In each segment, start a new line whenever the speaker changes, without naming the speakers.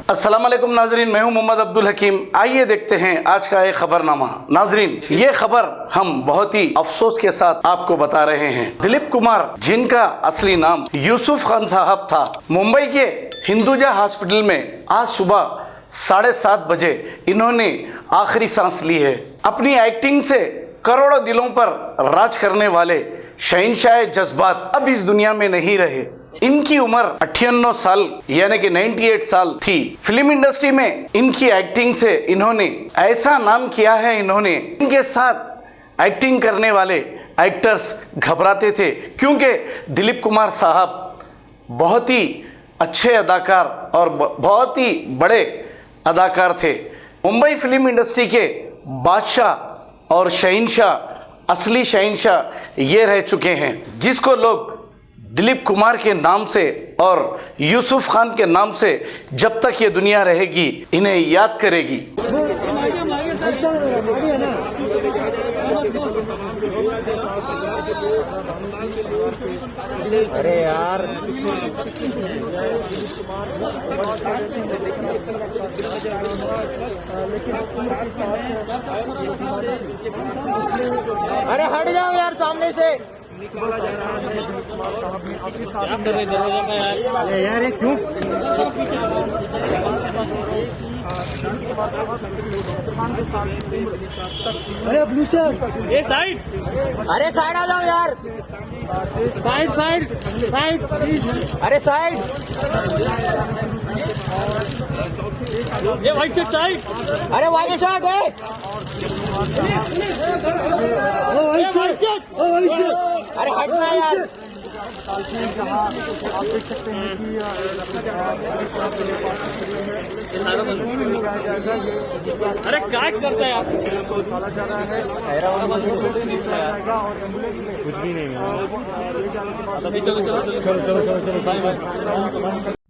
अस्सलाम वालेकुम नाजरीन, मैं हूं मोहम्मद अब्दुल हकीम। आइए देखते हैं आज का एक खबरनामा। नाजरीन, ये खबर हम बहुत ही अफसोस के साथ आपको बता रहे हैं। दिलीप कुमार, जिनका असली नाम यूसुफ खान साहब था, मुंबई के हिंदुजा हॉस्पिटल में आज सुबह 7:30 बजे इन्होंने आखिरी सांस ली है। अपनी एक्टिंग से करोड़ों दिलों पर राज करने वाले शहंशाह जज्बात अब इस दुनिया में नहीं रहे। इनकी उम्र 98 साल यानी कि 98 साल थी। फिल्म इंडस्ट्री में इनकी एक्टिंग से इन्होंने ऐसा नाम किया है। इनके साथ एक्टिंग करने वाले एक्टर्स घबराते थे, क्योंकि दिलीप कुमार साहब बहुत ही अच्छे अदाकार और बहुत ही बड़े अदाकार थे। मुंबई फिल्म इंडस्ट्री के बादशाह और शहंशाह, असली शहंशाह ये रह चुके हैं, जिसको लोग दिलीप कुमार के नाम से और यूसुफ खान के नाम से जब तक ये दुनिया रहेगी इन्हें याद करेगी।
अरे यार, अरे हट जाओ यार सामने से। यार ये क्यों? अरे ब्लू शर्ट,
ये साइड,
अरे साइड आ जाओ यार।
Side side side please.
अरे साइड,
ये व्हाइट शर्ट साइड,
अरे वाइट शर्ट है।
ये व्हाइट शर्ट,
अरे हटना यार।
आप देख सकते हैं कि
अरे क्या करता है आप?
कुछ भी नहीं है।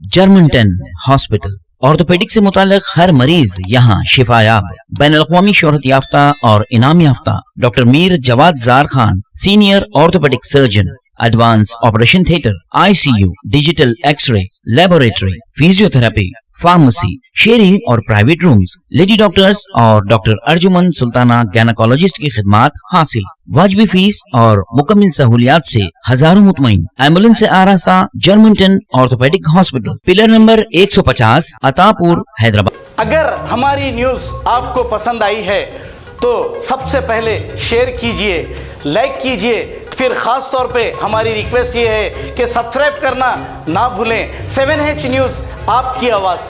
जर्मनटन हॉस्पिटल ऑर्थोपेडिक से मुताल्लिक हर मरीज यहाँ शिफायाब। बैनुल-अक़वामी शोहरत याफ्ता और इनाम याफ्ता doctor Mir Jawad Zar Khan, senior orthopaedic surgeon, advance operation theatre, ICU, digital x-ray, laboratory, physiotherapy, pharmacy, sharing और प्राइवेट रूम्स, लेडी डॉक्टर्स और डॉक्टर अर्जुमन सुल्ताना गायनेकोलॉजिस्ट की खिदमात हासिल। वाजिबी फीस और मुकम्मल सहूलियात से हजारों मुतमईन। एम्बुलेंस से आरास्ता Germantown orthopaedic hospital, pillar number 150, Attapur, Hyderabad.
अगर हमारी न्यूज़ आपको पसंद आई है तो सबसे पहले शेयर कीजिए, लाइक कीजिए, फिर ख़ास तौर पे हमारी रिक्वेस्ट ये है कि सब्सक्राइब करना ना भूलें। 7H न्यूज़, आपकी आवाज़।